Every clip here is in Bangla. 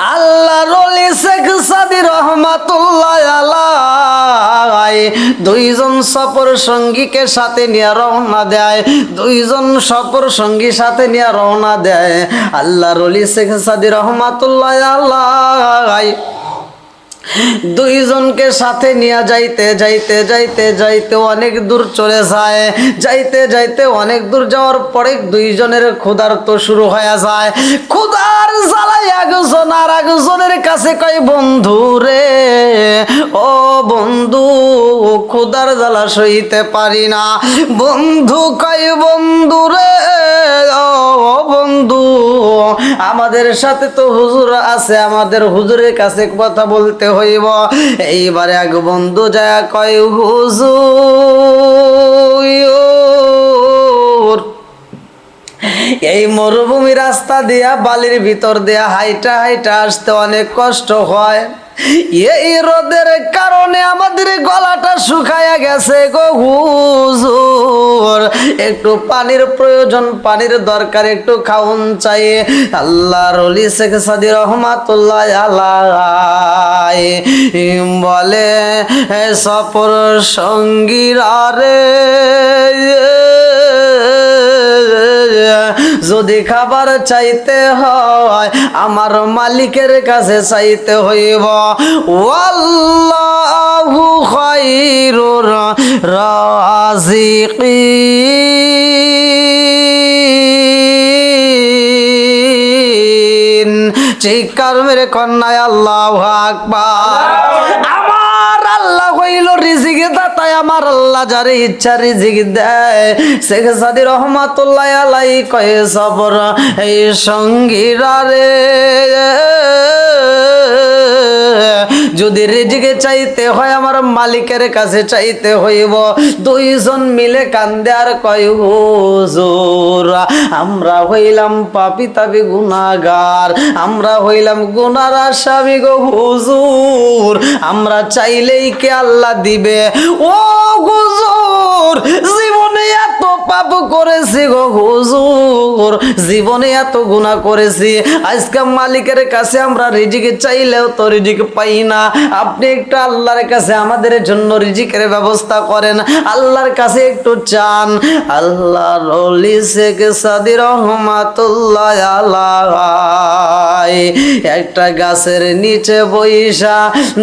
আল্লাহর ওলি শেখ সাদী রহমাতুল্লাহ আলাইহি দুইজন সফর সঙ্গীকে সাথে নিয়ে রওনা দেয়, দুইজন সফর সঙ্গী সাথে নিয়ে রওনা দেয়। আল্লাহর ওলি শেখ সাদী রহমাতুল্লাহ আলাইহি দুইজনকে সাথে নিয়ে যাইতে যাইতে যাইতে যাইতে অনেক দূর চলে যায়। যাইতে যাইতে অনেক দূর যাওয়ার পরে দুইজনের ক্ষুধার্ত শুরু হয়ে যায়। ক্ষুধার জ্বালায় একজন আর একজনের কাছে কয়, বন্ধু রে ও বন্ধু, ক্ষুধার জ্বালা সইতে পারি না। বন্ধু কয়, বন্ধু রে ও বন্ধু, আমাদের সাথে তো হুজুর আছে, আমাদের হুজুরের কাছে কথা বলতে হইব। এইবারে এক বন্ধু যায় কয়, হুজুর এই মরুভূমি রাস্তা দিয়া বালির ভিতর দিয়া হাইটা হাইটা আসতে অনেক কষ্ট হয়। এই রোদের কারণে আমাদের গলাটা শুকায়া গেছে গো হুজুর, একটু পানির প্রয়োজন, পানির দরকার, একটু খাউন চাই। আল্লাহর ওলি শেখ সাদী রহমাতুল্লাহ আলাইহি বলে, সফর সঙ্গীরা রে, যদি খাবার চাইতে হয় আমার মালিকের কাছে চাইতে হইব। ওয়াল্লাহু খায়রুর রাযিকিন। চিৎকার মেরে কন্যায় আল্লাহু আকবার। আমার আল্লাহ হইল রিজিক দাতা, আমার আল্লাহ যারে ইচ্ছা রিজিক দেয়। শেখ সাদী রহমাতুল্লাহ আলাইহি কয়, সবর এই সঙ্গীরা রে, যদি রিজিকে চাইতে হয় আমার মালিকের কাছে চাইতে হইব। দুইজন মিলে কান্দে আর কয়, হুজুর আমরা হইলাম পাপী তাবি গুনাহগার, আমরা হইলাম গুনার আসামি গো হুজুর, আমরা চাইলেই কে আল্লাহ দিবে? ও হুজুর জীবনে এত পাপ করেছি গো হুজুর, জীবনে এত গুনাহ করেছি, আজকে মালিকের কাছে আমরা রিজিক চাইলেও তো রিজিক পাই না। আপনি একটু আল্লাহর কাছে আমাদের জন্য রিজিকের ব্যবস্থা করেন, আল্লাহর কাছে একটু চান। আল্লাহর ওলি শেখ সাদী রহমাতুল্লাহ আলাইহি একটা গাছের নিচে বইসা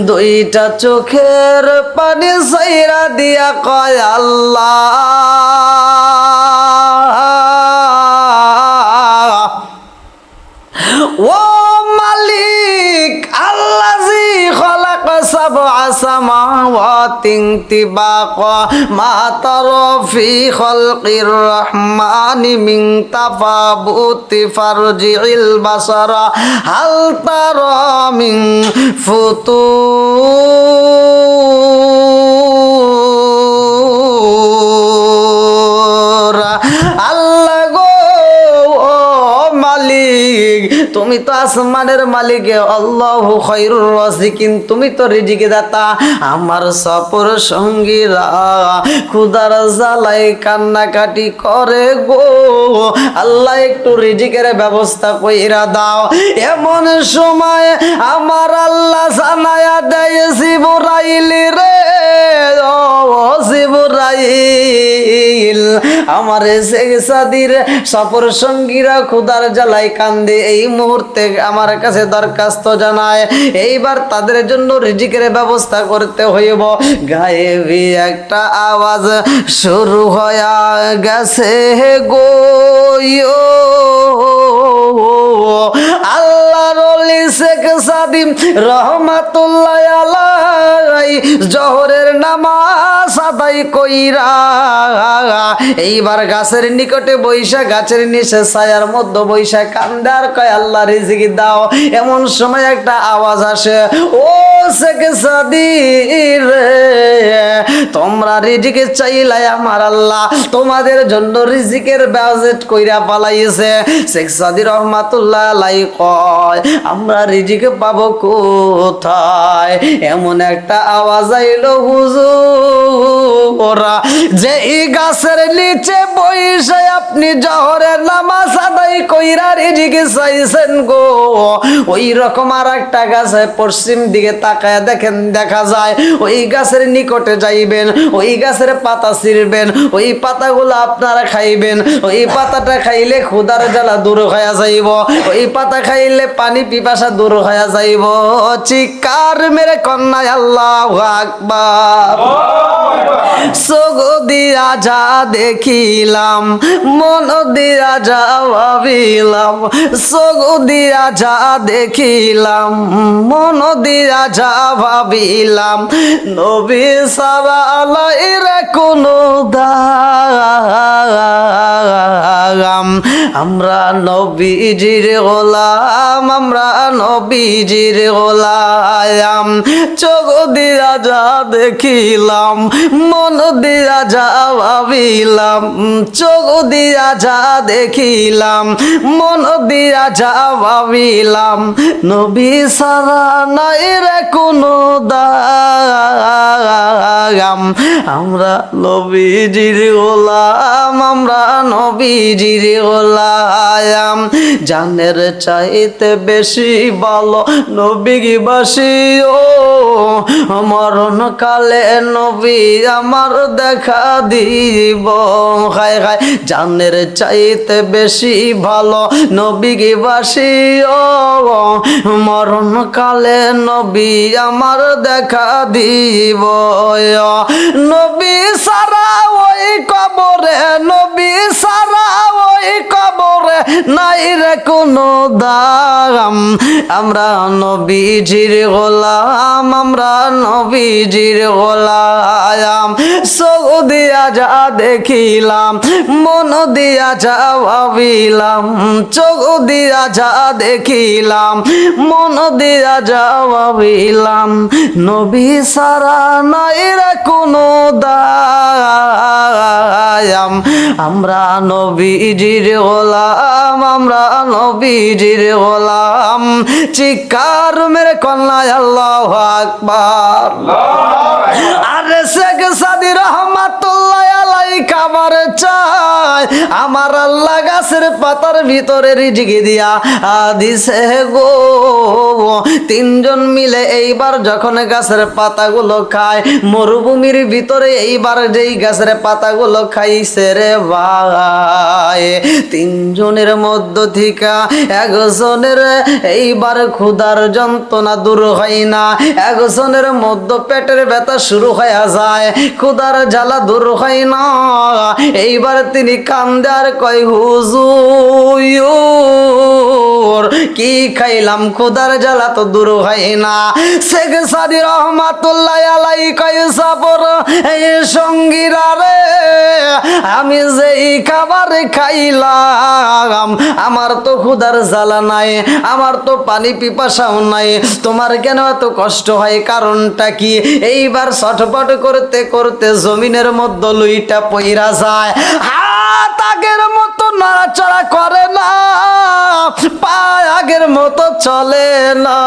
দুইটা চোখের পানি ছাইরা দিয়া কয়, আল্লাহ ও মালিক, আল্লাযী খালাকা সাবআ সামাওয়াতিন তিবাকা মা তারা ফি খালকির রহমানি মিন তাফাবুতি ফারজিল বাসারা হাল তারা মিন ফুতুর। আল্লাহ গো ও মালিক, তুমি তো আসমানের মালিক, আল্লাহু খায়রুর রাযিকিন, তুমি তো রিজিক দাতা। আমার সফর সঙ্গীরা ক্ষুধার জ্বালায় কান্নাকাটি করে গো, আল্লাহ একটু রিজিকের ব্যবস্থা কইরা দাও। এমন সময় আমার আল্লাহ জানায়া দেয়, জিবরাইল রে ও জিবরাইল, আমার শেখ সাদীর সফর সঙ্গীরা ক্ষুধার জ্বালায় কান্দে, এই মুহূর্তে আমার কাছে দরখাস্ত জানায়, এইবার তাদের জন্য রিজিকের ব্যবস্থা করতে হইব। গায়েবী একটা আওয়াজ শুরু হয়ে গেছে গো, আল্লাহর ওলি শেখ সাদী রহমাতুল্লাহ আলাইহি জোহরের নামাজ আদায় কইরা এইবার গাছের নিকটে বৈশা, গাছের নিচে ছায়ার মধ্যে বৈশা কান্দার কয়, আল্লাহ রিজিক দাও। এমন সময় একটা আওয়াজ আসে, ও শেখ সাদি রে, তোমরা রিজিক চাইলাই আমার আল্লাহ তোমাদের জন্য রিজিকের বাজেট কইরা পালাইছে। শেখ সাদি রহমাতুল্লাহ আলাইহি কয় আমরা রিজিক পাবো কোথায়? এমন একটা আওয়াজ আইলো হুজুর, যে এই গাছের নিচে বইসে আপনি জহরের নামাজ আদায় কইরা রিজিক চাইছেন গো, ওই রকম আর একটা গাছে পশ্চিম দিকে তাকায় দেখেন, দেখা যায় ওই গাছের নিকটে যাইবেন, ওই গাছের পাতা ছিঁড়বেন, ওই পাতাগুলো আপনারা খাইবেন। ওই পাতাটা খাইলে ক্ষুধার জ্বালা দূর হয়ে যাইব, ওই পাতা খাইলে পানি পিপাসা দূর হয়ে যাইব। চিৎকার মেরে কন্যা আল্লাহু আকবার। চোখ দিয়া যা দেখিলাম, মন দিয়া যা ভাবিলাম, চোখ দিয়া যা দেখিলাম, মন দিয়া যা ভাবিলাম, নবী সারা আলাইরে কোনো দাম। আমরা নবীজির গোলাম, আমরা নবীজির গোলাম। চোখ দিয়া যা দেখিলাম, মন দিয়া যা ভাবিলাম, চোখ দিয়া যা দেখিলাম, মন দিয়া যা ভাবিলাম, নবী সারা নাই রে কোনো দাম। আমরা নবীজির গোলাম, আমরা নবীজির গোলাম। জানের চাইতে বেশি ভালো নবীবাসী ও, মরণ কালে নবী আমার দেখা দিব। হায় হায়, জানের চাইতে বেশি ভালো নবীবাসী ও, মরণ কালে নবী আমার দেখা দিব। নবী সারা ওই কবরে, নবী সারা ওই কবরে নাই রে কোনো দাম। আমরা নবীজির গোলাম, আমরা নবীজির গোলাম। চোখ দিয়া যা দেখিলাম, মন দিয়া যা ভাবিলাম, চোখ দিয়া যা দেখিলাম, মন দিয়া যা ভাবিলাম, নবী সারা নাই রে কোনো দাম। আমরা নবীজির গোলাম, আমরা নবীজির গোলাম। চিৎকার মেরে কন্যা আল্লাহু আকবার। আরে শেখ সাদি রহমাতুল্লাহ আলাইহি খাবার চাই, আমার আল্লাহ গাছের পাতার ভিতরে রিজিক দিয়া দিছে গো। তিনজন মিলে এইবার যখন গাছের পাতাগুলো খায়, মরুভূমির ভিতরে এইবার যেই গাছের পাতাগুলো খাইছে রে ভাই, তিনজনের মধ্য থেকে একজনের এইবার ক্ষুধার যন্ত্রণা দূর হয় না, একজনের মধ্য পেটের ব্যথা শুরু হয়ে যায়, ক্ষুধার জ্বালা দূর হয় না। এইবার তিনি কান্দে আর কয় হুজুর কি খাইলাম, ক্ষুধার জ্বালা তো দূর হয় না। শেখ সাদি রহমাতুল্লাহ আলাইহি কয় সাবর এই সঙ্গীরা রে, আমি যেই খাবার খাইলাম আমার তো ক্ষুধার জ্বালা নাই, আমার তো পানি পিপাসাও নাই, তোমার কেন এত কষ্ট হয় কারণটা কি? এইবার ছটফট করতে করতে জমিনের মধ্যে লুইটা পইরা যায়, হাত আগের মতো নাড়াচাড়া করে না, পা আগের মতো চলে না,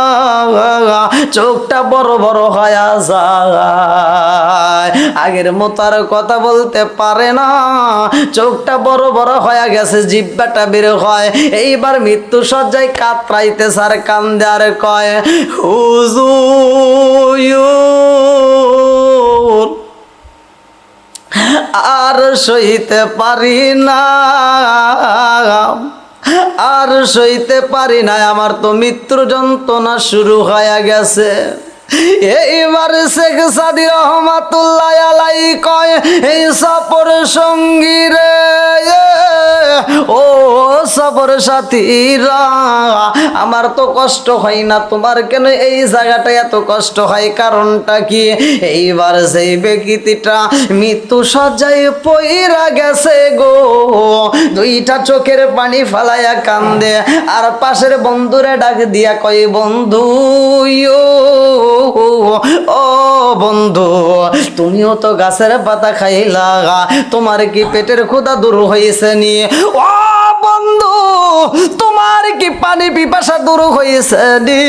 চোখটা বড় বড় হয়ে যায়, আগের মতো আর কথা বলতে পারে না, চোখটা বড় বড় হয়ে গেছে, জিহ্বাটা বের হয়। এইবার মৃত্যু সজ্জায় কাতরাইতে সার কান্দে আর কয় হুজুর আর সইতে পারি না, আর সইতে পারি না, আমার তো মৃত্যুর যন্ত্রণা শুরু হয়ে গেছে। এইবার শেখ সাদি রহমাতুল্লাহ আলাইহি কয় এই সফর সঙ্গী রে, ও সফর সাথীরা, আমার তো কষ্ট হয় না, তোমার কেন এই জায়গাটা এত কষ্ট হয় কারণটা কি? এইবার সেই ব্যক্তিটা মৃত্যু সজ্জায় পইরা গেছে গো, দুইটা চোখের পানি ফালাইয়া কান্দে, আর পাশের বন্ধুরে ডাক দিয়া কয় বন্ধু ও বন্ধু, তুমিও তো গাছের পাতা খাইলা, তোমার কি পেটের ক্ষুধা দূর হয়েছে নি? ও বন্ধু, তোমার কি পানি পিপাসা দূর হয়েছে নি?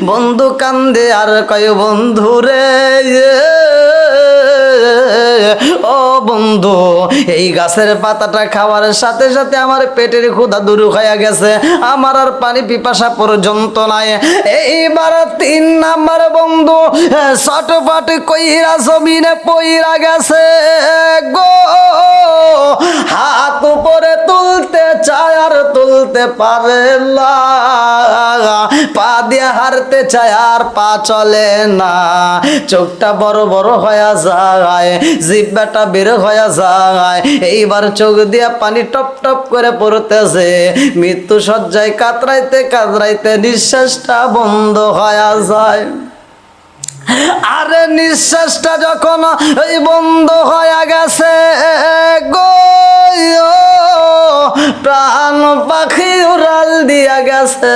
বন্ধু কান্দে আর কয় বন্ধু রে, ও বন্ধু, এই গাছের পাতাটা খাওয়ার সাথে সাথে আমার পেটের ক্ষুধা দূর হয়ে গেছে, আমার আর পানি পিপাসা পর্যন্ত নাই। এইবার 3 নাম্বার বন্ধু ছটফট কইরা জমিনে পইরা গেছে গো, হাত উপরে তুলতে চায় আর তুলতে পারে না, পা দিয়ে হারতে চায় আর পা চলে না, চোখটা বড় বড় হয়ে যায়, জিহ্বাটা বের হয়ে যায়, এইবার চোখ দিয়া পানি টপ টপ করে পড়তেছে, মৃত্যু শয্যায় কাতরাইতে কাতরাইতে নিঃশ্বাসটা বন্ধ হয়ে যায়। আরে নিঃশ্বাসটা যখন ওই বন্ধ হয়ে গেছে গো, প্রাণ পাখি উড়াল দিয়া গেছে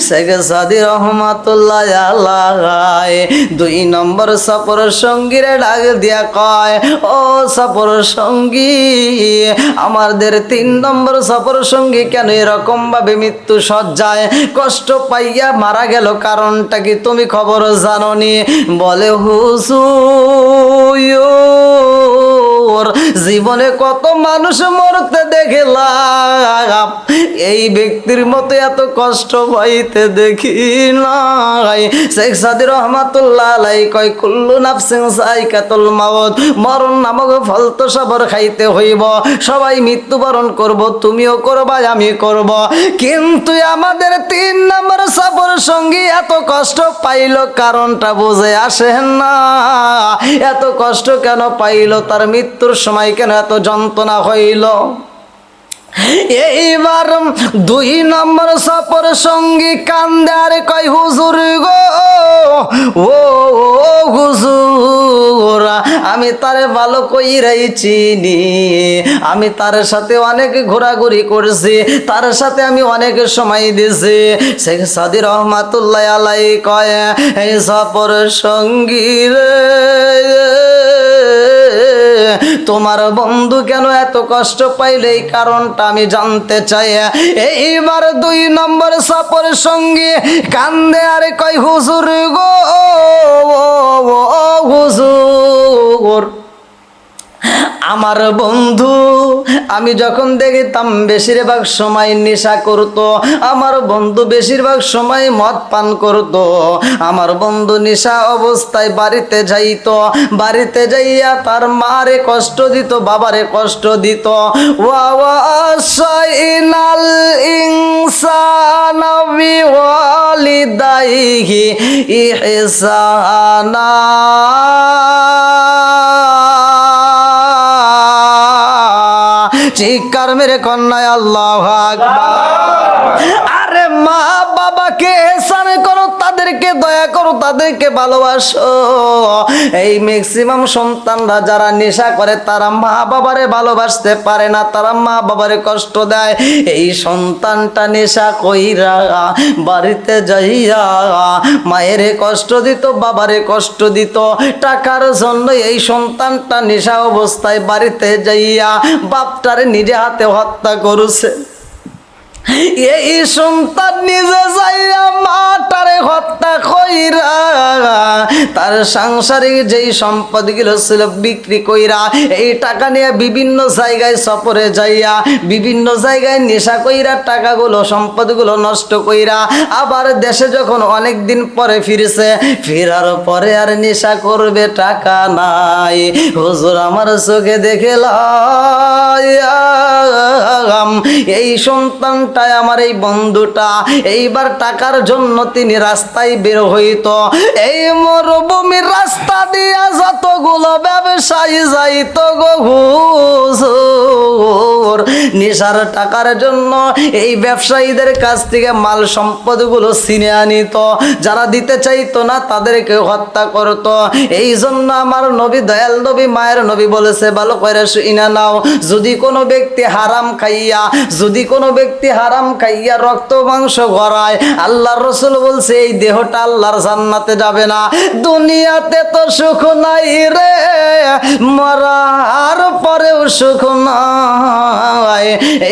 শেখ সাদি রহমাতুল্লাহ আলাইহি 2 নম্বর সফর সঙ্গীরে ডাক দিয়া কয়, ও সফর সঙ্গী, আমাদের 3 নম্বর সফর সঙ্গী কেন এরকম ভাবে মৃত্যু শয্যায় কষ্ট পাইয়া মারা গেল, কারণটা কি তুমি খবর জানো নি? বলে হুজুর, জীবনে কত মানুষ মরতে দেখলাম, এই ব্যক্তির মতো এত কষ্ট পাইতে দেখি নাই। শেখ সাদি রহমাতুল্লাহ আলাইহি কয়, কুল্লু নাফসিন যায়কাতুল মাউত, মরণ নামক ফল তো সবার খাইতে হইব, সবাই মৃত্যুবরণ করব, তুমিও করবা আমি করব, কিন্তু আমাদের 3 নম্বর সফর সঙ্গী এত কষ্ট পাইল, কারণটা বুঝে আসে না, এত কষ্ট কেন পাইল, তার মৃত্যুর সময় কেন এত যন্ত্রণা হইল? এইবার 2 নম্বর সফর সঙ্গী কান্দে আর কয়, হুজুর গো, ও হুজুর, আমি তারে ভালো কইরাই চিনি, আমি তার সাথে অনেক ঘোরাঘুরি করছি, তার সাথে আমি অনেক সময় দিয়েছি। শেখ সাদি রহমাতুল্লাহ আলাইহি কয়, এই সফর সঙ্গী রে, তোমার বন্ধু কেন এত কষ্ট পাইলে এই কারণটা আমি জানতে চাই। এইবার 2 নম্বর সফর সঙ্গী কান্দে আর কয়, হুজুর গো, হুজুর, আমার বন্ধু আমি যখন দেখতাম বেশিরভাগ সময় নেশা করত, আমার বন্ধু বেশিরভাগ সময় মদ পান করত, আমার বন্ধু নেশা অবস্থায় বাড়িতে যাইত, বাড়িতে যাইয়া তার মারে কষ্ট দিত, বাবারে কষ্ট দিত। ওয়াসাইনাল ইনসানা বিওয়ালিদাইহি ইহসানা, চিৎকার মেরে কন্যায় আল্লাহু আকবার। আরে মা বাবাকে এহসান করো, তাদেরকে দয়া করো, তাদেরকে ভালোবাসো। এই ম্যাক্সিমাম সন্তানরা যারা নেশা করে তারা মা বাবারে ভালোবাসতে পারে না, তারা মা বাবারে কষ্ট দেয়। এই সন্তানটা নেশা কইরা বাড়িতে যাইয়া মায়েরে কষ্ট দিত, বাবারে কষ্ট দিত, টাকার জন্য এই সন্তানটা নেশা অবস্থায় বাড়িতে যাইয়া বাপটারে নিজে হাতে হত্যা করছে। এই সন্তান নিজে যাইয়া মাটারে হত্যা কইরা তার সাংসারিক যেই সম্পদগুলো ছিল বিক্রি কইরা এই টাকা নিয়ে বিভিন্ন জায়গায় সফরে যাইয়া বিভিন্ন জায়গায় নেশা কইরা টাকাগুলো সম্পদগুলো নষ্ট কইরা আবার দেশে যখন অনেক দিন পরে ফিরেছে, ফেরার পরে আর নেশা করবে, টাকা নাই। হুজুর আমার চোখে দেখলাম এই সন্তানটাই আমার এই বন্ধুটা এইবার টাকার জন্য তিনি রাস্তায় রাস্তায় বের হইতো, এই মরুভূমির রাস্তা দিয়া যতগুলো ব্যবসায়ী যাইতো গো হুজুর, নেশার টাকার জন্য এই ব্যবসায়ীদের কাছ থেকে মাল সম্পদগুলো ছিনে আনিত, যারা দিতে চাইতো না তাদেরকে হত্যা করত। এই জন্য আমার নবী, দয়াল নবী, মায়ের নবী বলেছে, ভালো করে শুইনা নাও, যদি কোনো ব্যক্তি হারাম খাইয়া রক্ত মাংস গড়ায়, আল্লাহর রাসূল বলছে এই দেহটা আল্লাহর জান্নাতে যাবে না। দুনিয়াতে তো সুখ নাই রে, মরার পরেও সুখ নাই।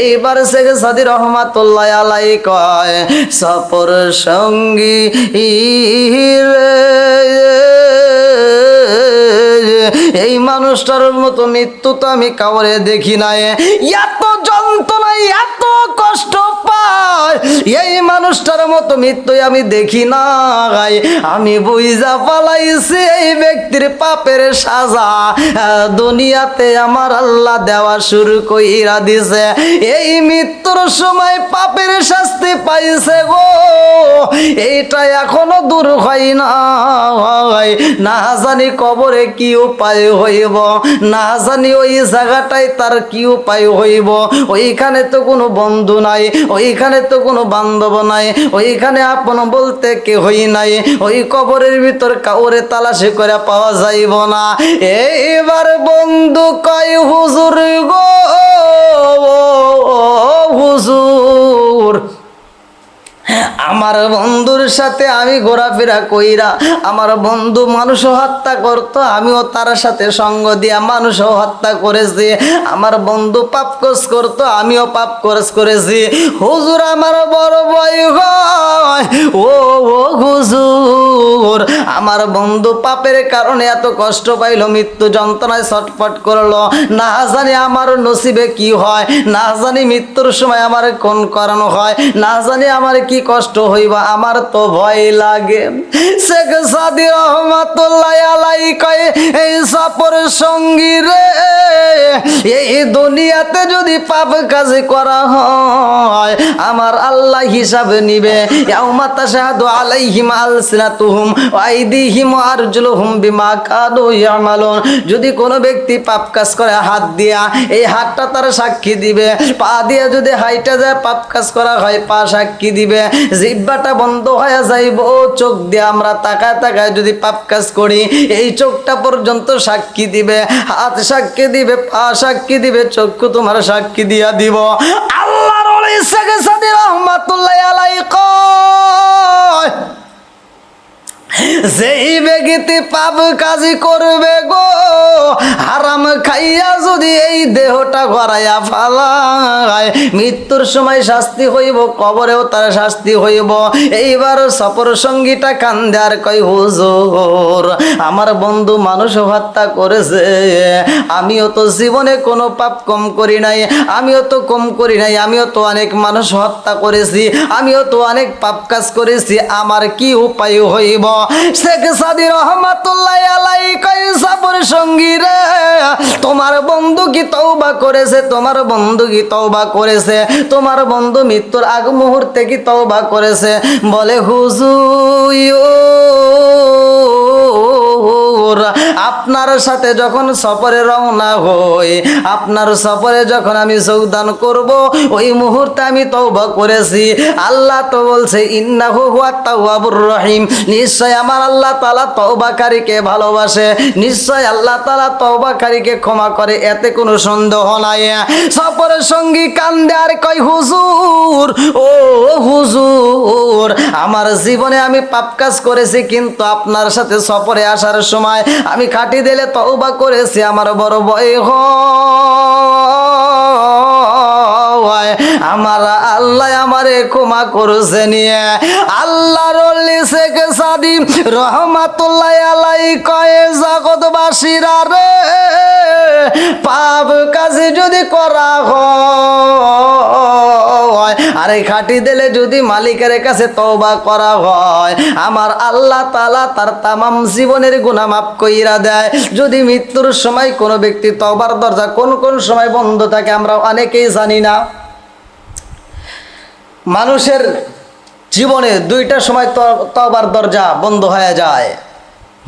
এইবার শেখ সাদী রহমাতুল্লাহ আলাইহি কয়, সফর সঙ্গী এই মানুষটার মতো মৃত্যু তো আমি কাউরে দেখি নাই, এত যন্ত্রণা এত কষ্ট পায় এই মানুষটার মতো মৃত্যু আমি দেখি নাই। আমি বুঝা পালাইছি এই ব্যক্তির পাপের সাজা দুনিয়াতে আমার আল্লাহ দেওয়া শুরু কইরা দিছে, এই মৃত্যুর সময় পাপের শাস্তি পাইছে গো, এইটা এখনো দূর হয় না। না জানি কবরে কি উপায় হইব, না জানি ওই জায়গাটায় তার কি উপায় হইব, ওইখানে তো কোনো বন্ধু নাই, ওইখানে তো কোনো বান্ধব নাই, ওইখানে আপন বলতে কেহই নাই, ওই কবরের ভিতর কাউরে তালাশি করে পাওয়া যাইব না। এইবার বন্ধু কয়, হুজুর গো হুজুর, আমার বন্ধুর সাথে আমি ঘোরাফেরা কইরা আমার বন্ধু মানুষ হত্যা করতো, আমিও তার সাথে সঙ্গ দিয়া মানুষ হত্যা করেছি। আমার বন্ধু পাপ কাজ করতো, আমিও পাপ কাজ করেছি। হুজুর আমার বড় ভয় হয়, ও হুজুর, আমার বন্ধু পাপের কারণে এত কষ্ট পাইলো, মৃত্যু যন্ত্রণায় ছটফট করলো, না জানি আমার নসিবে কি হয়, না জানি মৃত্যুর সময় আমার কোন কারণ হয়, না জানি আমার কি কষ্ট হইবা, আমার তো ভয় লাগে। শেখ সাদী রহমাতুল্লাহ আলাইহি কয়, এই সফর সঙ্গী রে, এই দুনিয়াতে যদি পাপ কাজ করা হয় আমার আল্লাহ হিসাব নিবে। ইয়াউমা তাশহাদু আলাইহিম আলসিনাতুহুম ওয়া আইদিহিম ওয়া আরজুলুহুম বিমা কানু ইয়ামালুন। যদি কোনো ব্যক্তি পাপ কাজ করে হাত দিয়া, এই হাতটা তার সাক্ষী দিবে, পা দিয়া যদি হাইটা যায় পাপ কাজ করা হয় পা সাক্ষী দিবে, জিহ্বাটা বন্ধ হয়ে যাইব, চোখ দিয়ে আমরা তাকায় তাকায় যদি পাপ কাজ করি এই চোখটা পর্যন্ত সাক্ষী দিবে, হাত সাক্ষী দিবে, পা সাক্ষী দিবে, চক্ষু তোমার সাক্ষী দিয়া দিব। আল্লাহর ওলি শেখ সাদী রহমাতুল্লাহ আলাইহি কয়, যেই ব্যক্তি পাপ কাজী করবে গো, হারাম খাইয়া যদি এই দেহটা গড়াইয়া ফালায়, মৃত্যুর সময় শাস্তি হইব, কবরেও তার শাস্তি হইব। এইবার সফর সঙ্গীটা কান্দে আর কয়, হুজুর আমার বন্ধু মানুষ হত্যা করেছে, আমিও তো জীবনে কোনো পাপ কম করি নাই, আমিও তো কম করি নাই, আমিও তো অনেক মানুষ হত্যা করেছি, আমিও তো অনেক পাপ কাজ করেছি, আমার কি উপায় হইব? শেখ সাদী রহমাতুল্লাহ আলাইহি কয়, সফর সঙ্গী রে, তোমার বন্ধু কি তওবা করেছে? তোমার বন্ধু কি তওবা করেছে? তোমার বন্ধু মৃত্যুর আগ মুহূর্তে কি তওবা করেছে? বলে, হুজুর আপনার সাথে যখন সফরে রওনা হই, আপনার সফরে যখন আমি যোগদান করব, ওই মুহূর্তে আমি তওবা করেছি। আল্লাহ তো বলছে ইন্নাহু হুয়াত তাওয়াবুর রহিম, নিশ্চয় আমার আল্লাহ তাআলা তওবাকারীকে ভালোবাসে, নিশ্চয় আল্লাহ তাআলা তওবাকারীকে ক্ষমা করে, এতে কোনো সন্দেহ নাই। সফরের সঙ্গী কান্দে আর কয়, হুজুর ও হুজুর, আমার জীবনে আমি পাপ কাজ করেছি, কিন্তু আপনার সাথে সফরে আসার সময় আমি খাঁটি দিলে তওবা করেছি, আমার বড় ভয় হয়, আমার আল্লাহ আমারে ক্ষমা করেছে নিয়ে। আল্লাহর ওলি শেখ সাদী রহমাতুল্লাহ আলাইহি কয়, জগৎবাসীরা রে, পাপ কাজ যদি করা হয় আর এই খাঁটি দিলে যদি মালিকের কাছে তওবা করা হয়, আমার আল্লাহ তাআলা তার তামাম জীবনের গুনাহ মাফ কইরা দেয়। যদি মৃত্যুর সময় কোনো ব্যক্তি তওবার দরজা কোন কোন সময় বন্ধ থাকে আমরা অনেকেই জানি না। মানুষের জীবনে দুইটা সময় তওবার দরজা বন্ধ হয়ে যায়।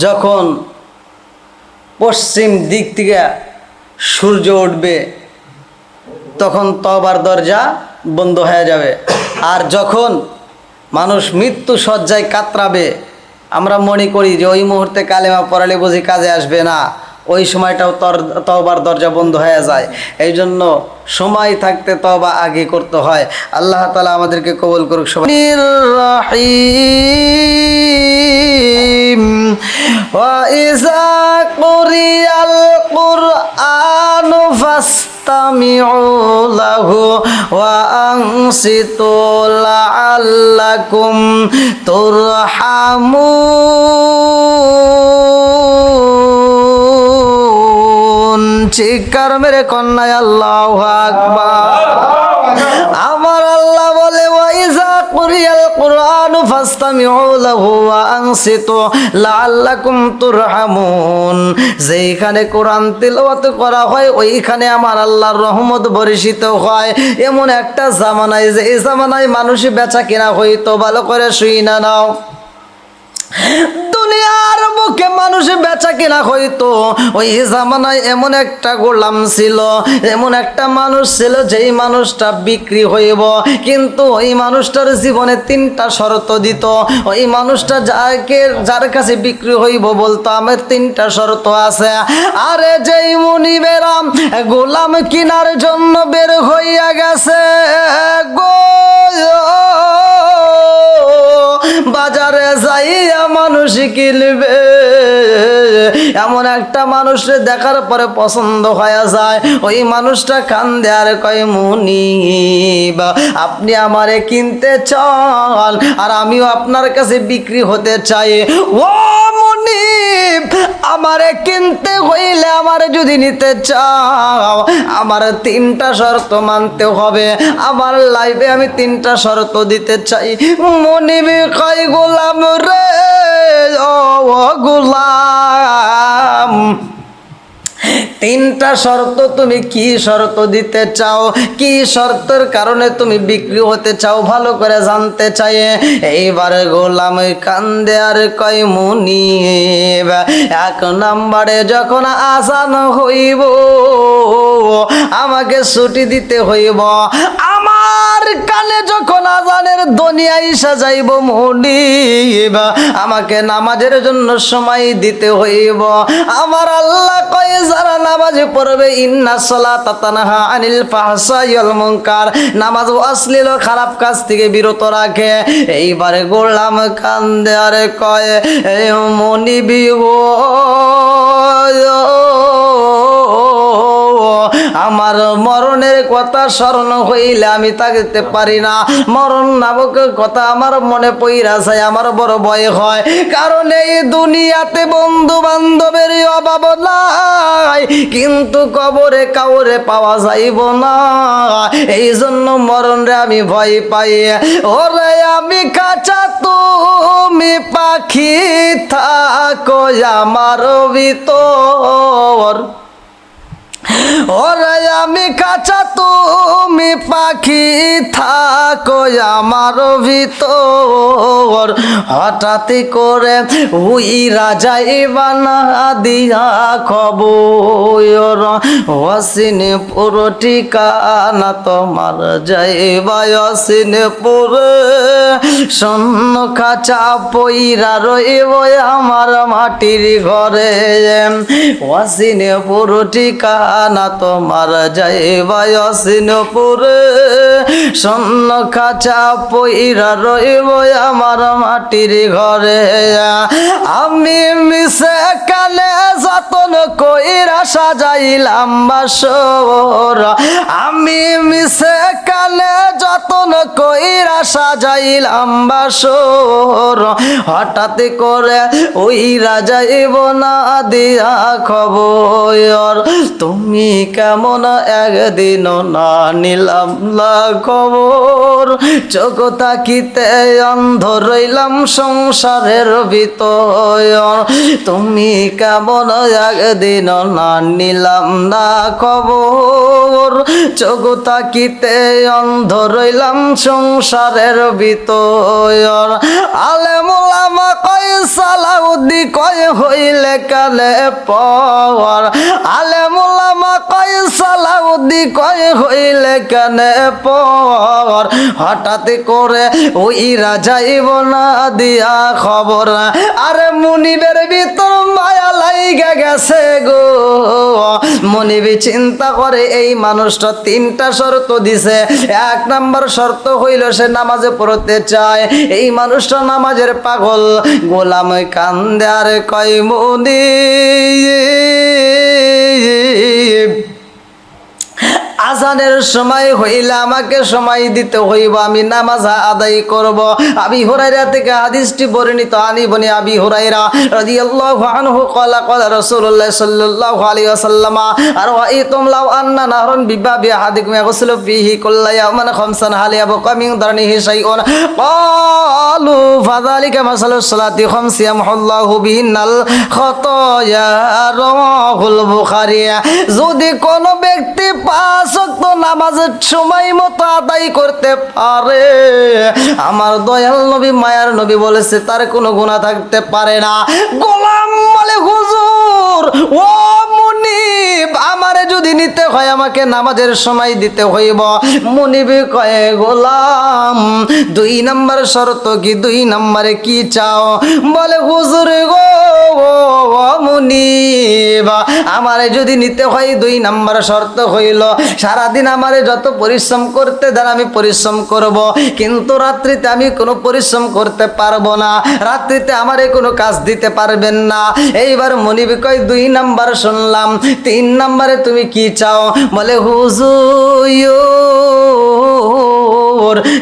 যখন পশ্চিম দিক থেকে সূর্য উঠবে তখন তওবার দরজা বন্ধ হয়ে যাবে। আর যখন মানুষ মৃত্যু শয্যায় কাতরাবে, আমরা মনে করি যে ওই মুহূর্তে কালেমা পড়ালে বুঝি কাজে আসবে না, ওই সময়টাও তওবার দরজা বন্ধ হয়ে যায়। এই জন্য সময় থাকতে তওবা আগে করতে হয়। আল্লাহ তাআলা আমাদেরকে কবুল করুক। রহিম ওয়া ইযা কুরিয়াল কুরআনু ফাসতামিউ লাহু ওয়া আনসিতু লাআল্লাকুম তুরহামুন। চিৎকার মেরে কন্যায় আল্লাহু আকবার। আমার আল্লাহ বলে ওয়া ইযা কুরিয়াল কুরআনু ফাসতামিউ লাহু ওয়া আনসিতু লাআল্লাকুম তুরহামুন। যেখানে কোরআন তিলাওয়াত করা হয় ওইখানে আমার আল্লাহর রহমত বর্ষিত হয়। এমন একটা জামানায়, যে এই জামানায় মানুষ বেচা কিনা হইতো, ভালো করে শুই না নাও, দুনিয়ার বুকে মানুষ বেচা কিনা হইতো। ওই জামানায় এমন একটা গোলাম ছিল, এমন একটা মানুষ ছিল, যেই মানুষটা বিক্রি হইব, কিন্তু ওই মানুষটার জীবনে তিনটা শর্ত দিত। ওই মানুষটা যার কাছে বিক্রি হইব বলতো আমার তিনটা শর্ত আছে। আরে যেই মুনিবেরা গোলাম কিনার জন্য বের হইয়া গেছে গো, বাজারে যাইয়া মানুষ কিনবে, এমন একটা মানুষকে দেখার পরে পছন্দ হয়ে যায়। ওই মানুষটা কান্দে আর কয় মুনিব আপনি আমারে কিনতে চান আর আমিও আপনার কাছে বিক্রি হতে চাই। ও মুনিব, আমারে কিনতে হইলে, আমারে যদি নিতে চাও, আমার তিনটা শর্ত মানতে হবে। আমার লাইফে আমি তিনটা শর্ত দিতে চাই। মুনিব কয় গোলাম রে, ও গোলাম, তিনটা শর্ত তুমি কি শর্ত দিতে চাও, কি শর্তের কারণে তুমি বিক্রি হতে চাও, ভালো করে জানতে চাই। এইবার গোলাম কান্দে আর কয় মুনিব, এক নম্বরে যখন আজান হইব আমাকে ছুটি দিতে হইব। আমার কানে যখন আজানের দুনিয়া ইসা যাইব মুনিব, আমাকে নামাজের জন্য সময় দিতে হইব। আমার আল্লাহ কয় যারা নামাজ পড়বে ইন্নাস সালাতা তানহা আনিল ফাহশাই ওয়াল মুনকার, নামাজ অশ্লীল খারাপ কাজ থেকে বিরত রাখে। এইবারে গোলাম কান্দে আর কয় মুনিবি গো, আমার মরণের কথা স্মরণ হইলে আমি থাকতে পারি না, মরণ নামক কথা আমার মনে পইরা যায়, আমার বড় ভয় হয়। কারণ এই দুনিয়াতে বন্ধু বান্ধবের অভাব নাই, কিন্তু কবরে কাউরে পাওয়া যাইব না, এই জন্য মরণরে আমি ভয় পাই। ওরে আমি কাঁচা তুমি পাখি, থাকো আমার ভিতর। ওরে আমি কাঁচা তুমি পাখি, থাকো আমার ভিতর। হঠাৎ করে উইরা যাইবা না দিয়া খবর, অসিনপুর ঠিকানা তোমার যাইবা অসিনপুরে। শূন্য খাঁচা পইরা রইব আমার মাটির ঘরে, অসিনপুর ঠিকানা তোমার যাইবা অসিনপুরে। শূন্য খাঁচা পইরা রইব আমার মাটির ঘরে। আমি মিশে কালে যতন কইরা সাজাইলাম বাসর, আমি মিশে কালে যতন কইরা সাজাইলাম বাসর। হঠাৎ করে ওই রাজাইব না দিয়া খবর, তুমি কেমন একদিন না নিলাম না খবর। চোখ তাকিতে অন্ধর রইলাম সংসারের ভিতর, তুমি কেমন একদিন না নিলাম না খবর, চোখ তাকিতে অন্ধ রইলাম সংসারের ভিতর। আলেম ওলামা কয় সালাউদ্দি কয় হইলে কালে পর, আলেম ওলামা কয় সালাউদ্দি কয় হইলে কানে পর, হঠাৎ করে ওইরা যাইব না দিয়া খবর। আরে মুনিবের ভিতর মায়া লাইগা গেছে গো, মুনিবি চিন্তা করে এই মানুষটা তিনটা শর্ত দিছে। এক নাম্বার শর্ত হইল সে নামাজে পড়তে চায়, এই মানুষটা নামাজের পাগল। গোলাম কান্দে আর কয় মুনিব আজানের সময় হইলে আমাকে সময় দিতে হইব, আমি নামাজ আদায় করব। আবি হুরায়রা থেকে হাদিসটি বর্ণিত, আনি বনি আবি হুরায়রা রাদিয়াল্লাহু আনহু ক্বালা ক্বালা রাসূলুল্লাহ সাল্লাল্লাহু আলাইহি ওয়াসাল্লাম আরাআইতুম লাউ আন্না নাহরুন বিবাবি আহাদিকুম ইয়াগসিলু ফীহি কুল্লা ইয়াওমান খামসান হাল ইয়াবকা মিন দারনিহি শাইউন ক্বালু ফাযালিকা মাসালুস সালাতি খামসি ইয়ামহুল্লাহু বিহিনাল খাতায়া রাওয়াহুল বুখারী। যদি কোন ব্যক্তি পাঁচ ওয়াক্ত নামাজের সময় মতো আদায় করতে পারে, আমার দয়াল নবী মায়ার নবী বলেছে তার কোনো গুনাহ থাকতে পারে না। গোলাম বলে হুজুর ও মুনিব আমারে যদি নিতে হয় আমাকে নামাজের সময় দিতে হইব। মুনিব কয়ে গোলাম দুই নাম্বার শর্ত কি, দুই নম্বরে কি চাও? বলে হুজুর গো মুনিব আমারে যদি নিতে হয় দুই নাম্বার শর্ত হইল সারাদিন আমারে যত পরিশ্রম করতে দেন আমি পরিশ্রম করব, কিন্তু রাত্রিতে আমি কোনো পরিশ্রম করতে পারবো না, রাত্রিতে আমারে কোনো কাজ দিতে পারবেন না। এইবার মুনিব কয় দুই নাম্বার শুনলাম, তিন নাম্বারে তুমি কি চাও? বলে হুজুর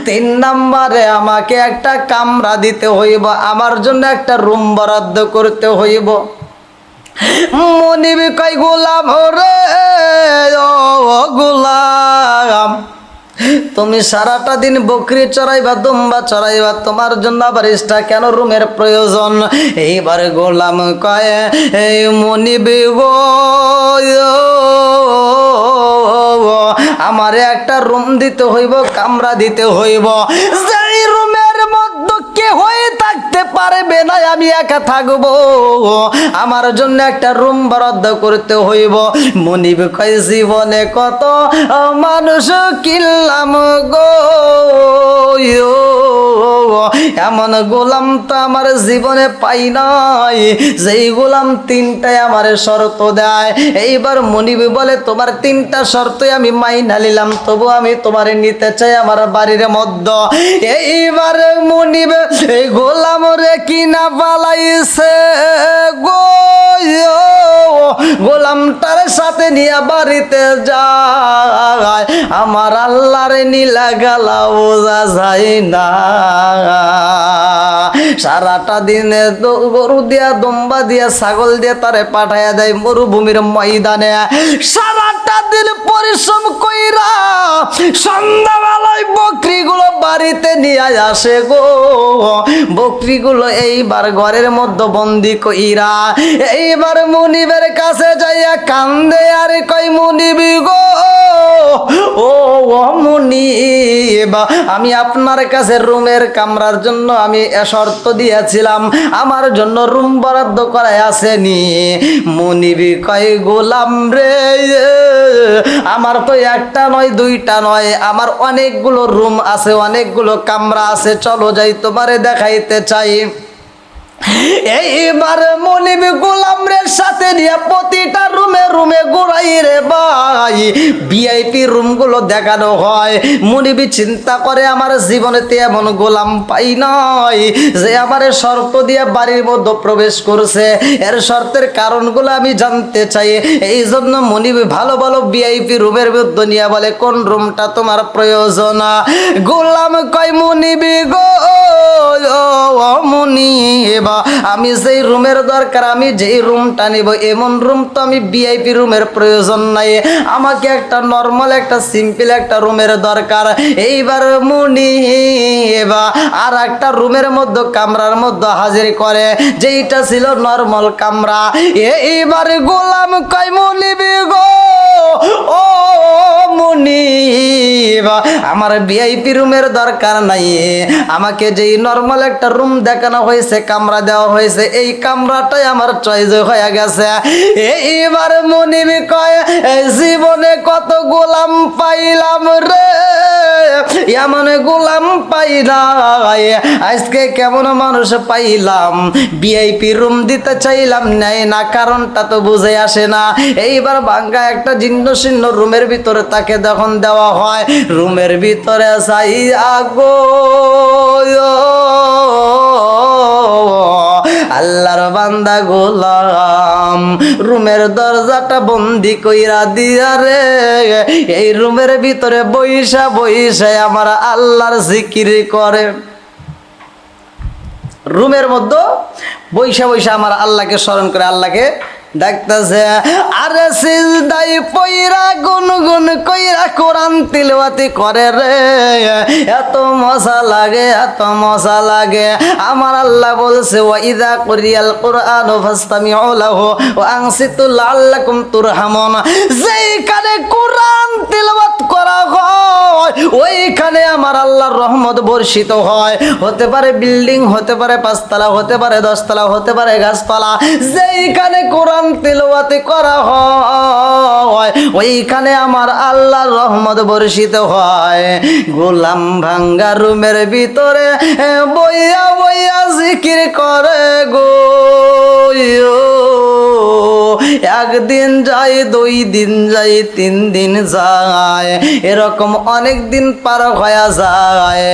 তিন নাম্বারে আমাকে একটা কামরা দিতে হইব, আমার জন্য একটা রুম বরাদ্দ করতে হইব। মুনিব কয় গোলাম রে ও গোলাম তুমি সারাটা দিন বকরি চড়াইবা দুম্বা চড়াইবা, তোমার জন্য আবার এক্সট্রা কেন রুমের প্রয়োজন? এইবার গোলাম কয় এই মুনিব গো আমারে একটা রুম দিতে হইব, কামরা দিতে হইব, যেই রুমের মধ্যে কেউ থাকতে পারবে না, আমি একা থাকবো, আমার জন্য একটা রুম বরাদ্দ করতে হইব। মুনিব কয় জীবনে কত মানুষ কিনলাম গো, এমন গোলাম তো আমার জীবনে পাই নাই যেই গোলাম তিনটায় আমার শর্ত দেয়। এইবার মুনিব বলে তোমার তিনটা শর্তই আমি মাইনা নিলাম, তবু আমি তোমারে নিতে চাই আমার বাড়ির মধ্যে। এইবার মুনিব এই গোলাম রে কিনা পালাইছে গো, গোলামটার সাথে নিয়ে বাড়িতে যায়, আমার আল্লাহর নীলা গালা বোঝা যায় না। সারাটা দিনে গরু দিয়া দম্বা দিয়া ছাগল দিয়া তারে পাঠাইয়া দেয় মরুভূমির ময়দানে, সারাটা দিন পরিশ্রম কইরা সন্ধ্যাবেলায় বকরিগুলো বাড়িতে নিয়ে আসে গো। বকরিগুলো এইবার ঘরের মধ্যে বন্দি কইরা এইবার মুনিবের কাছে যাইয়া কান্দে আর কই মুনিব গো ও মুনিব আমি আপনার কাছে রুমের কামরার জন্য আমি শর্ত দিয়েছিলাম, আমার জন্য রুম বরাদ্দ করাই আসেনি। মুনিব কয় গোলাম রে আমার তো একটা নয় দুইটা নয়, আমার অনেকগুলো রুম আছে, অনেকগুলো কামরা আছে, চলো যাই তোমারে দেখাইতে চাই। এইবার মুনিব গোলামের সাথে নিয়ে প্রতিটা রুমে রুমে ঘুরাই রে ভাই, ভিআইপি রুমগুলো দেখানো হয়। মুনিব চিন্তা করে আমার জীবনেতে এমন গোলাম পাই নাই যে আমার শর্ত দিয়ে বাড়ির মধ্যে প্রবেশ করছে, এর শর্তের কারণগুলো আমি জানতে চাই। এই জন্য মুনিব ভালো ভালো ভিআইপি রুমের মধ্যে নিয়ে বলে কোন রুমটা তোমার প্রয়োজন? গোলাম কয় মুনিব গো মুনিব নিব, আমি যেই রুমের দরকার আমি যেই রুমটা নিব এমন রুম তো আমি ভিআইপি রুমের প্রয়োজন নাই, আমাকে একটা নর্মাল একটা সিম্পল একটা রুমের দরকার। এইবার মুনিব আর একটা রুমের মধ্যে কামরার মধ্যে হাজির করে, যেইটা ছিল নর্মাল কামরা। এইবার গোলাম কয় মুনিব গো, ও মুনিব আমার ভিআইপি রুমের দরকার নাই, আমাকে যেই নর্মাল একটা রুম দেখানো হয়েছে কামরা দেওয়া হয়েছে এই কামরাটাই আমার চয়েস হয়ে গেছে। এইবার মুনিব কয় জীবনে কত গোলাম পাইলাম রে, এমন গোলাম পাইলাই, আজকে কেমন মানুষ পাইলাম ভিআইপি রুম দিতে চাইলাম নেয় না, কারণটা তো বুঝে আসে না। এইবার ভাঙ্গা একটা জীর্ণ শীর্ণ রুমের ভিতরে তাকে যখন দেওয়া হয়, রুমের ভিতরে চাই আগো আল্লাহর বান্দা গোলাম রুমের দরজাটা বন্দি কইরা দিয়া রে, এই রুমের ভিতরে বইসা বইসা আমার আল্লাহর জিকির করে। রুমের মধ্যে বইসা বইসা আমার আল্লাহকে স্মরণ করে, আল্লাহকে ডাকতেছে। আরে সিজদাই পয়রা গুনগুন কইরা কোরআন তিলাওয়াতি করে রে, এত মজা লাগে এত মজা লাগে। আমার আল্লাহ বলছে ওয়া ইযা কুরিয়াল কুরআনু ফাসতামিউ লাহু ওয়া আনসিতু লাআল্লাকুম তুরহামুন, যেইখানে কোরআন তিলাওয়াত করা হয় ওইখানে আমার আল্লাহর রহমত বর্ষিত হয়। হতে পারে বিল্ডিং, হতে পারে 5 তলা, হতে পারে 10 তলা, হতে পারে গাছপালা, যেইখানে কোরআন তিলাওয়াত করা হয় ওইখানে আমার আল্লাহর রহমত বর্ষিত হয়। গোলাম ভাঙ্গা রুমের ভিতরে বইয়া বইয়া জিকির করে গো, একদিন যায়, 2 দিন যায়, 3 দিন যায়, এরকম অনেক দিন পার হয়ে যায়।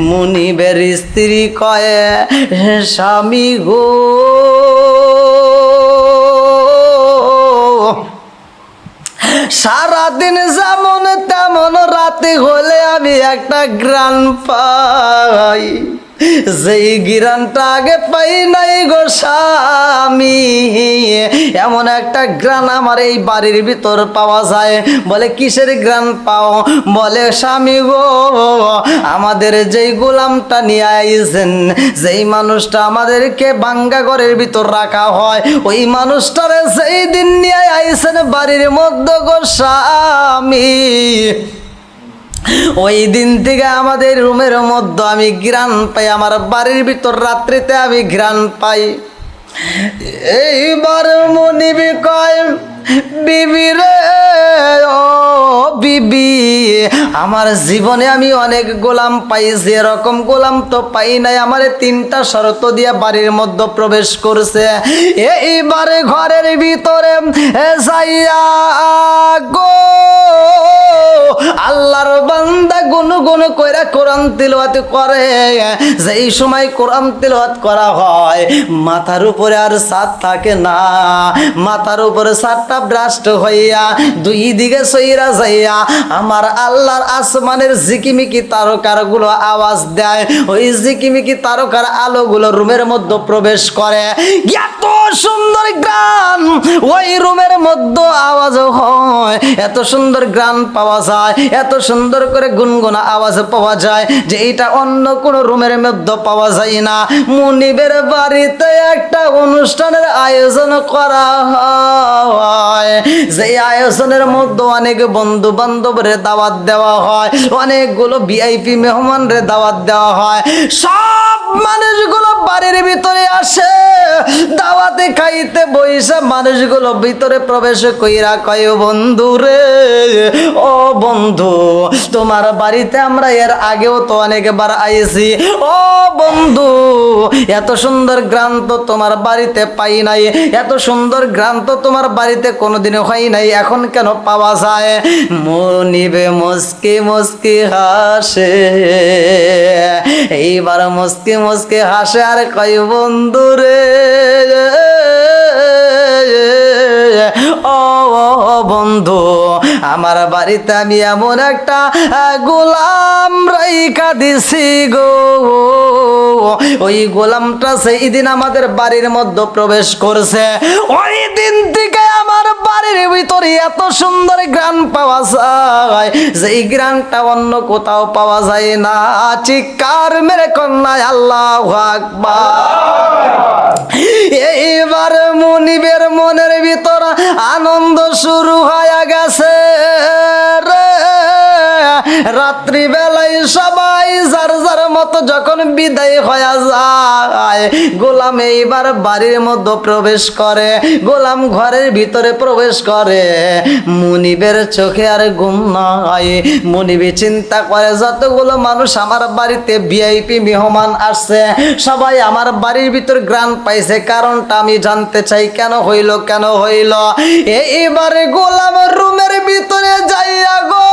মুনিবের স্ত্রী কয় স্বামী গো, সারাদিন যেমন তেমন রাতে হলে আমি একটা গ্রান পাই, যেই গ্রানটা আগে পাই নাই গো স্বামী, এমন একটা গ্রান আমার এই বাড়ির ভিতর পাওয়া যায়। বলে কিসের গ্রান পাও? বলে স্বামী গো আমাদের যেই গোলামটা নিয়ে আইছেন, যেই মানুষটা আমাদেরকে বাঙ্গা ঘরের ভিতর রাখা হয়, ওই মানুষটারে যেই দিন নিয়ে আইছেন বাড়ির মধ্যে গো স্বামী, ওই দিন থেকে আমাদের রুমের মধ্যে আমি ঘ্রাণ পাই, আমার বাড়ির ভিতর রাত্রিতে আমি ঘ্রাণ পাই। এইবার মুনিব কয় বিবি রে, ও বিবি আমার জীবনে আমি অনেক গোলাম পাইছি, এরকম গোলাম তো পাই নাই, আমার 3টা শর্ত দিয়ে বাড়ির মধ্যে প্রবেশ করছে। এইবারে ঘরের ভিতরে যাইয়া গো আল্লাহর বান্দা গুনগুন কইরা কোরআন তিলাওয়াত করে। যেই সময় কোরআন তিলাওয়াত করা হয় মাথার উপরে আর ছাদ থাকে না, মাথার উপরে ছাদটা ব্রাস্ট হইয়া 2 দিকে সইরা যাইয়া আমার আল্লাহর আসমানের ঝিকিমিকি তারকার গুলো আওয়াজ দেয়, ওই ঝিকিমিকি তারকার আলোগুলো রুমের মধ্যে প্রবেশ করে। এত সুন্দর গান ওই রুমের মধ্যে আওয়াজ হয়, এত সুন্দর গান পাওয়া যায়, এত সুন্দর করে গুনগুনা আওয়াজ পাওয়া যায় যে এটা অন্য কোনো রুমের মধ্যে পাওয়া যায় না। মুনিবের বাড়িতে একটা অনুষ্ঠানের আয়োজন করা হয়, যে আয়োজনের মধ্যে অনেক বন্ধু বান্ধবরে দাওয়াত দেওয়া হয়, অনেকগুলো ভিআইপি মেহমানরে দাওয়াত দেওয়া হয়। সব মানুষগুলো বাড়ির ভিতরে আসে, দাওয়াতে খাইতে বইসা মানুষগুলো ভিতরে প্রবেশ কইরা কয় বন্ধু রে, ও বন্ধু তোমার বাড়িতে আমরা এর আগেও তো অনেকবার আইছি, ও বন্ধু এত সুন্দর গ্রান তো তোমার বাড়িতে পাই নাই, এত সুন্দর গ্রান তো তোমার বাড়িতে কোনোদিনও হয় নাই, এখন কেন পাওয়া যায়? মুনিবে মুস্কি মুস্কি হাসে, এইবার মুস্কি মুস্কি হাসে আর কয় বন্ধু রে, ও বন্ধু আমার বাড়িতে আমি এমন একটা গোলাম রাইখা দিছি গো, ওই গোলামটা সেই দিন আমাদের বাড়ির মধ্যে প্রবেশ করছে, ওই দিন থেকে আমার বাড়ির ভিতরে এত সুন্দর গ্রান পাওয়া যায়, যেই গ্রানটা অন্য কোথাও পাওয়া যায় না। চিৎকার মেরে কন্যায় আল্লাহু আকবার। এইবার মুনিবের মনের ভিতর আনন্দ শুরু হয়ে গেছে রে। রাত্রি বেলায় সবাই যার যার মতো যখন বিদায় হয়ে যায়, গোলাম এইবার বাড়ির মধ্যে প্রবেশ করে, গোলাম ঘরের ভিতরে প্রবেশ করে। মুনিবের চোখে আর ঘুম নাই। মুনিবে চিন্তা করে যতগুলো মানুষ আমার বাড়িতে ভিআইপি মেহমান আসছে, সবাই আমার বাড়ির ভিতর গ্রান পাইছে, কারণটা আমি জানতে চাই, কেন হইল কেন হইল। এইবারে গোলাম রুমের ভিতরে যাইয়া গো,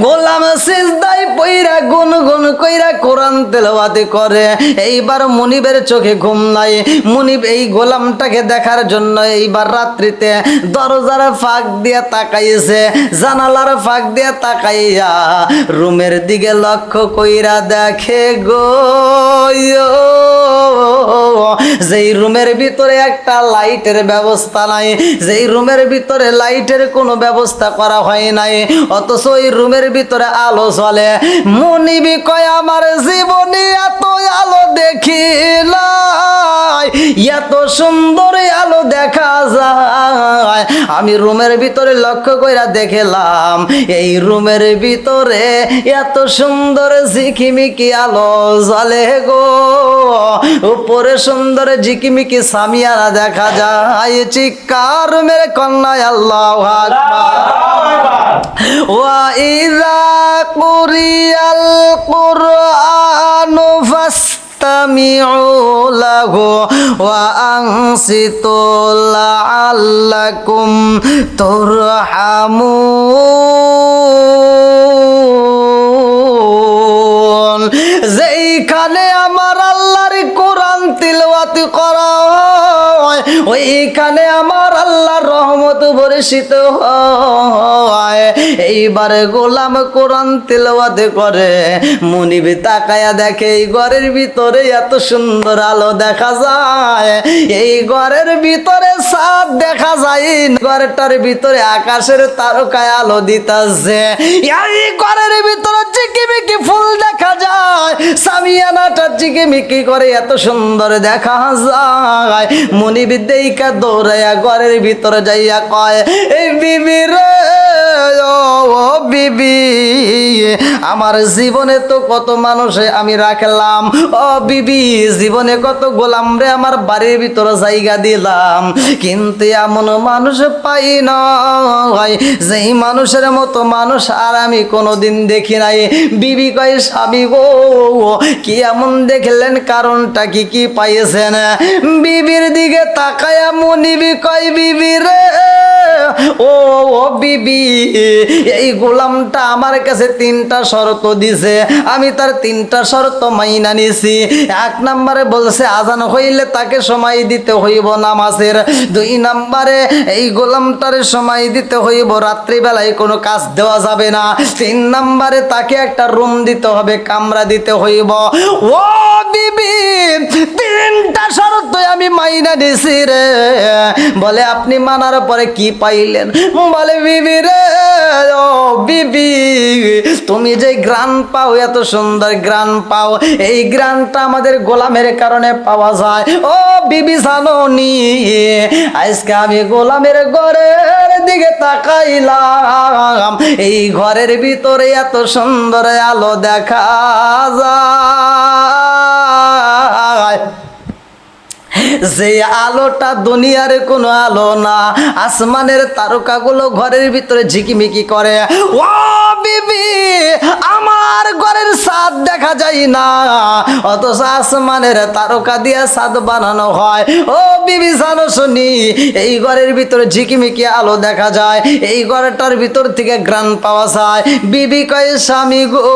গোলাম সিজদায় পইরা গুনগুন কইরা কোরআন তেলাওয়াত করে। এইবার মুনিবের চোখে ঘুম নাই। মুনিব এই গোলামটাকে দেখার জন্য এইবার রাত্রিতে দরজার ফাঁক দিয়ে তাকাইছে, জানালার ফাঁক দিয়ে তাকাইয়া রুমের দিকে লক্ষ্য কইরা দেখে গো, যেই রুমের ভিতরে একটা লাইটের ব্যবস্থা নাই, যেই রুমের ভিতরে লাইটের কোনো ব্যবস্থা করা হয় নাই, অথচ ওই রুমের ভিতরে আলো জ্বলে। মুনিবি কয় আমার জীবনে এত আলো দেখি নাই, এত সুন্দর আলো দেখা যায়। আমি রুমের ভিতরে লক্ষ্য কইরা দেখলাম, এই রুমের ভিতরে এত সুন্দর ঝিকিমিকি আলো জ্বলে গো, উপরে সুন্দর ঝিকিমিকি সামিয়ানা দেখা যায়। চিৎকার মেরে কন্যায় আল্লাহু আকবার। ওয়া ইযা কুরিয়াল কুরআনু ফাসতামিউ লাহু ওয়া আনসিতু লাআল্লাকুম তুরহামুন। যেইখানে আমার আল্লাহর কোরআন তিলাওয়াত করা হয়, ওইখানে আমার আল্লাহর রহমত বর্ষিত হয়। এইবারে গোলাম কোরআন তিলাওয়াত করে, মুনিব তাকায়া দেখে এই ঘরের ভিতরে এত সুন্দর আলো দেখা যায়, এই ঘরের ভিতরে চাঁদ দেখা যায়, ঘরটার ভিতরে আকাশের তারকায় আলো দিতাছে, এই ঘরের ভিতরে ঝিকিমিকি ফুল দেখা যায়, সামিয়ানাটা ঝিকিমিকি করে এত সুন্দর দেখা যায়। মুনিব দেইকা দৌড়াইয়া ঘরের ভিতরে যাইয়া কয়, এই বিবি রে, ও বিবি, আমার জীবনে তো কত মানুষে আমি রাখলাম, ও বিবি, জীবনে কত গোলাম রে আমার বাড়ির ভিতরে জায়গা দিলাম, কিন্তু এমন মানুষ পাই নাই, যেই মানুষের মতো মানুষ আর আমি কোনোদিন দেখি নাই। বিবি কয়, স্বামী গো, কি এমন দেখলেন, কারণটা কি কি পাইছেন? বিবির দিকে তাকায়া মুনিবি কয়, বিবি রে, ও বিবি, এই গোলামটা আমার কাছে 3টা শর্ত দিছে, আমি তার 3টা শর্ত মাইনা নিছি। 1 নম্বরে বলছে আজান হইলে তাকে সময় দিতে হইব নামাজের, 2 নম্বরে এই গোলামটার সময় দিতে হইব, রাত্রিবেলায় কোনো কাজ দেওয়া যাবে না, 3 নম্বরে তাকে একটা রুম দিতে হবে, কামরা দিতে হইব। ও বিবি, 3টা শর্ত আমি মাইনা দিছি রে। বলে আপনি মানার পরে কি পাইলেন? বলে বিবি রে, ও বিবি, তুমি যে গ্রান পাও, এত সুন্দর গ্রান পাও, এই গ্রানটা আমাদের গোলামের কারণে পাওয়া যায়। ও বিবি জানো নি, আজকে আমি গোলামের ঘরের দিকে তাকাইলাম, এই ঘরের ভিতরে এত সুন্দর আলো দেখা যায়, যে আলোটা দুনিয়ার কোনো আলো না, আসমানের তারকাগুলো ঘরের ভিতরে ঝিকিমিকি করে। ও বিবি, আমার ঘরের ছাদ দেখা যায় না, অথচ আসমানের তারকা দিয়ে ছাদ বানানো হয়। ও বিবি জানো শুনি, এই ঘরের ভিতরে ঝিকিমিকি আলো দেখা যায়, এই ঘরটার ভিতর থেকে গ্রান পাওয়া যায়। বিবি কয়, স্বামী গো,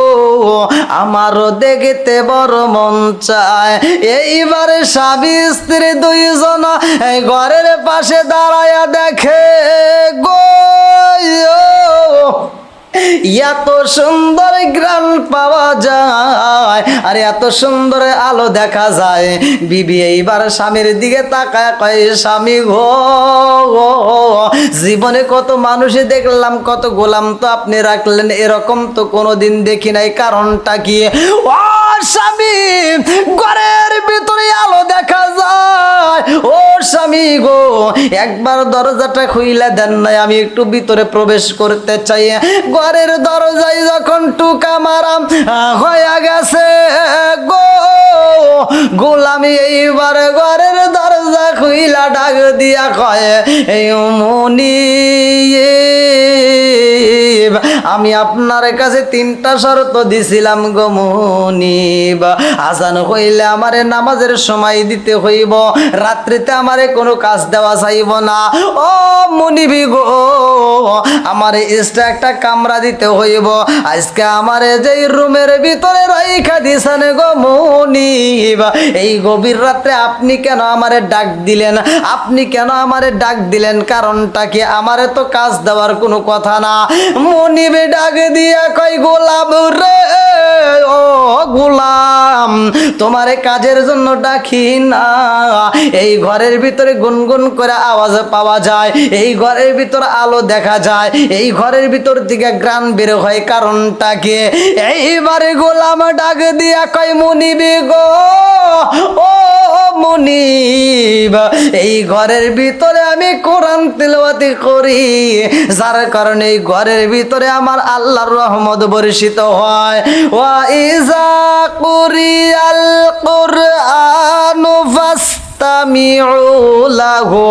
আমারও দেখতে বড় মন চায়। এইবারে স্বামী স্ত্রী দুইজন এই ঘরের পাশে দাঁড়ায়া দেখে গো এত সুন্দর গ্রান পাওয়া যায় আর এত সুন্দর আলো দেখা যায়। বিবি এইবার স্বামীর দিকে তাকায় কয়, স্বামী গো, জীবনে কত মানুষই দেখলাম, কত গোলাম তো আপনি রাখলেন, এরকম তো কোনোদিন দেখি নাই, কারণটা কি? ও স্বামী, ঘরের ভিতরে আলো দেখা যায়। ও স্বামী গো, একবার দরজাটা খুইলা দেন নাই, আমি একটু ভিতরে প্রবেশ করতে চাই। ঘরের দরজায় যখন টুকা মারাম হয়ে গেছে গো, গোলামি এইবার ঘরের দরজা খুইলা ডাক দিয়া কয়, এই মনি, আমি আপনার কাছে 3টা শর্ত দিছিলাম গো মুনিব। আজান হইলে আমারে নামাজের সময় দিতে হইব, রাত্রিতে আমারে কোনো কাজ দেওয়া চাইব না। ও মুনিবি গো, আমারে এক্সট্রা একটা কামরা দিতে হইব। আজকে আমারে যেই রুমের ভিতরে রাইখা দিছেন গো মুনিব, এই গভীর রাত্রে আপনি কেন আমারে ডাক দিলেন? আপনি কেন আমারে ডাক দিলেন? কারণটা কি? আমারে তো কাজ দেওয়ার কোনো কথা না। মুনিবে ডাক দিয়া কয়, গোলাম রে, ও গোলাম, তোমারে কাজের জন্য ডাকি না। এই ঘরের ভিতরে গুনগুন করে আওয়াজ পাওয়া যায়, এই ঘরের ভিতর আলো দেখা যায়, এই ঘরের ভিতর থেকে গ্রান বের হয়, কারণটা কি? এইবারে গোলাম ডাক দিয়া কয়, মুনিবি গো, ও মুনিব, এই ঘরের ভিতরে আমি কোরআন তিলাওয়াত করি, যার কারণে এই ঘরের ভিতরে আমার আল্লাহর রহমত বর্ষিত হয়। ওয়া ইজা কুরিয়াল কুরআনু ফাসতামিউ লাহু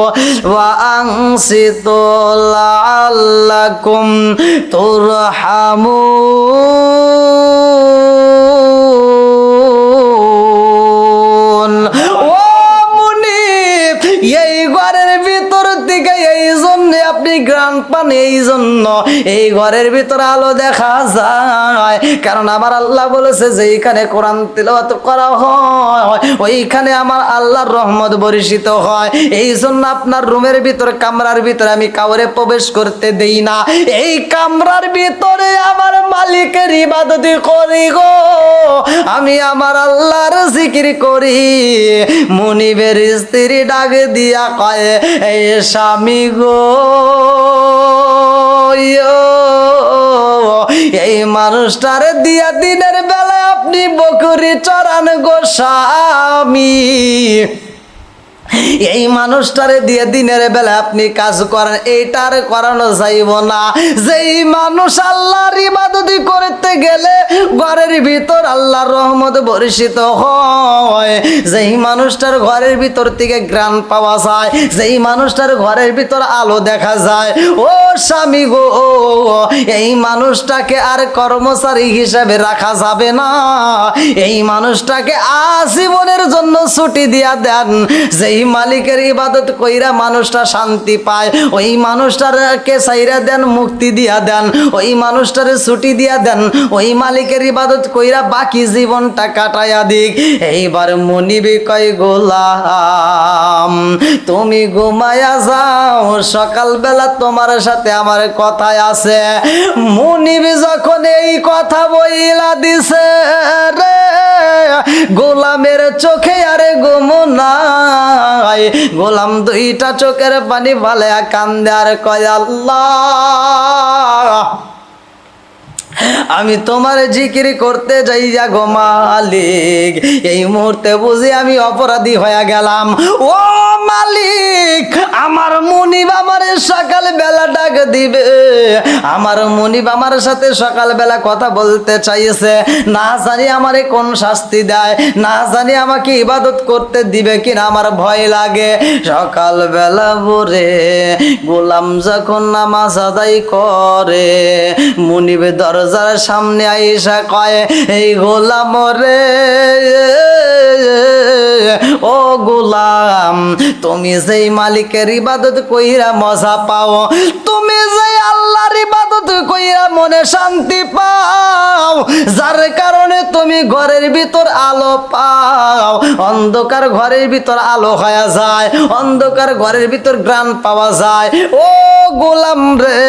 ওয়া আনসিতু লাআল্লাকুম তুরহামুন। এই ঘরের ভিতর থেকে এই জন্য আপনি গ্রাম পান, এই জন্য এই ঘরের ভিতর আলো দেখা যায়, কারণ আমার আল্লাহ বলেছে যে এইখানে কোরআন তিলাওয়াত করা হয়, ওইখানে আমার আল্লাহর রহমত বর্ষিত হয়। এই জন্য আপনার রুমের ভিতর, কামরার ভিতরে আমি কাউরে প্রবেশ করতে দেই না। এই কামরার ভিতরে আমার মালিকের ইবাদত করি গো, আমি আমার আল্লাহর জিকির করি। মুনিবের স্ত্রী ডাক দিয়া কয়, এই স্বামী গো, এই মানুষটারে দিয়া দিনের বেলায় আপনি বকরি চড়ান গো স্বামী, এই মানুষটারে দিয়ে দিনের বেলা আপনি কাজ করেন, এইটার করানো যাইব না। যেই মানুষ আল্লাহর ইবাদত করতে গেলে ঘরের ভিতর আল্লাহর রহমত বর্ষিত হয়, যেই মানুষটার ঘরের ভিতর থেকে গ্রাণ পাওয়া যায়, যেই মানুষটার ঘরের ভিতর আলো দেখা যায়, ও স্বামী গো, এই মানুষটাকে আর কর্মচারী হিসাবে রাখা যাবে না। এই মানুষটাকে আজীবনের জন্য ছুটি দিয়া দেন। যেই মালিকের ইবাদত কইরা মানুষটা শান্তি পায়, ওই মানুষটাকে ছাইরা দেন, মুক্তি দিয়া দেন, ওই মানুষটারে ছুটি দিয়া দেন, ওই মালিকের ইবাদত কইরা বাকি জীবনটা কাটাইয়া দিক। এইবার মুনিবি কয়, গোলাম তুমি ঘুমায়া যাও, সকালবেলা তোমার সাথে আমার কথা আছে। মুনিবি যখন এই কথা বইলা দিছে রে, গোলামের চোখে আরে ঘুম নাই। গোলাম 2টা চোখের পানি ফালায়া কান্দে আর কয়, আল্লাহ, আমি তোমার জিকির করতে যাই যা গো মালিক, এই মুহূর্তে বুঝি আমি অপরাধী হয়ে গেলাম। ও মালিক, আমার মুনিব আমার সকাল বেলা ডাক দিবে, আমার মুনিব আমার সাথে সকাল বেলা কথা বলতে চাইছে, না জানি আমারে কোন শাস্তি দেয়, না জানি আমাকে ইবাদত করতে দিবে কিনা, আমার ভয় লাগে। সকাল বেলা ভোরে গোলাম যখন নামাজ আদায় করে, মুনিব দরজার সামনে আইসা কয়, এই গোলাম রে, ও গোলাম, তুমি যেই মালিকের ইবাদত কইরা মজা পাও, তুমি যেই আল্লাহর ইবাদত কইরা মনে শান্তি পাও, যার কারণে তুমি তুমি ঘরের ভিতর আলো পাও, অন্ধকার ঘরের ভিতর আলো হয়ে যায়, অন্ধকার ঘরের ভিতর ঘ্রাণ পাওয়া যায়। ও গোলাম রে,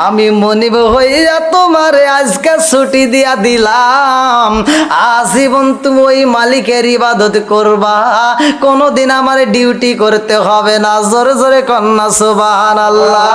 আমি মনিব হইয়া তোমারে আজকে ছুটি দিয়া দিলাম, আজীবন তুমি ওই মালিকের ইবাদত করবা, কোনোদিন আমার ডিউটি করতে হবে না। জোরে জোরে কন্যা সুবহানাল্লাহ।